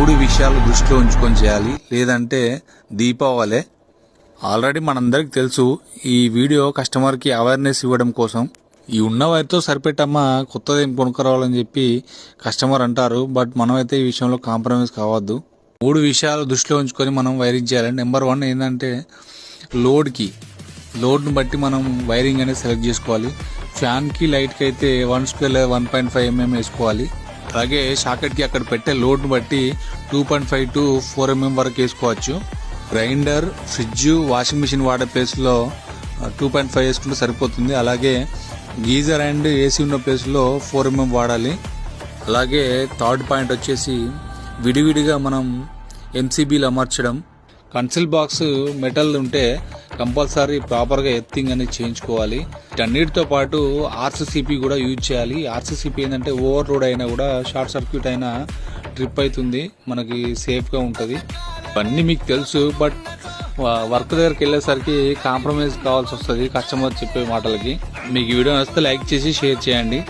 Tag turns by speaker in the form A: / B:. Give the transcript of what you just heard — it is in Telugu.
A: 3 విషయాలు దృష్టిలో ఉంచుకొని చేయాలి, లేదంటే దీపావళి. ఆల్రెడీ మనందరికి తెలుసు, ఈ వీడియో కస్టమర్కి అవేర్నెస్ ఇవ్వడం కోసం. ఈ ఉన్న వైర్తో సరిపెట్టమ్మా, కొత్తది ఏం కొనుక్కరావాలని చెప్పి కస్టమర్ అంటారు. బట్ మనమైతే ఈ విషయంలో కాంప్రమైజ్ కావద్దు. 3 విషయాలు దృష్టిలో ఉంచుకొని మనం వైరింగ్ చేయాలి. నెంబర్ 1 ఏంటంటే లోడ్ని బట్టి మనం వైరింగ్ అనేది సెలెక్ట్ చేసుకోవాలి. ఫ్యాన్కి లైట్కి అయితే 1/2 లేదా 1.5 mm వేసుకోవాలి. అలాగే షాకెట్కి అక్కడ పెట్టే లోడ్ని బట్టి 2.5 to 4 mm వరకు వేసుకోవచ్చు. గ్రైండర్, ఫ్రిడ్జ్, వాషింగ్ మిషన్ వాడే ప్లేస్లో 2.5 వేసుకుంటే సరిపోతుంది. అలాగే గీజర్ అండ్ ఏసీ ఉన్న ప్లేస్లో 4 mm వాడాలి. అలాగే థర్డ్ పాయింట్ వచ్చేసి విడివిడిగా మనం ఎంసీబీలు అమర్చడం. కన్సిల్ బాక్స్ మెటల్ ఉంటే కంపల్సరీ ప్రాపర్గా ఎర్తింగ్ అనేది చేయించుకోవాలి. వీటన్నిటితో పాటు ఆర్సీసీపీ కూడా యూజ్ చేయాలి. ఆర్సీసీపీ ఏంటంటే ఓవర్ లోడ్ అయినా కూడా, షార్ట్ సర్క్యూట్ అయినా ట్రిప్ అవుతుంది, మనకి సేఫ్గా ఉంటుంది. ఇవన్నీ మీకు తెలుసు. బట్ వర్క్ దగ్గరికి వెళ్ళేసరికి కాంప్రమైజ్ కావాల్సి వస్తుంది కస్టమర్ చెప్పే మాటలకి. మీకు ఈ వీడియో నచ్చితే లైక్ చేసి షేర్ చేయండి.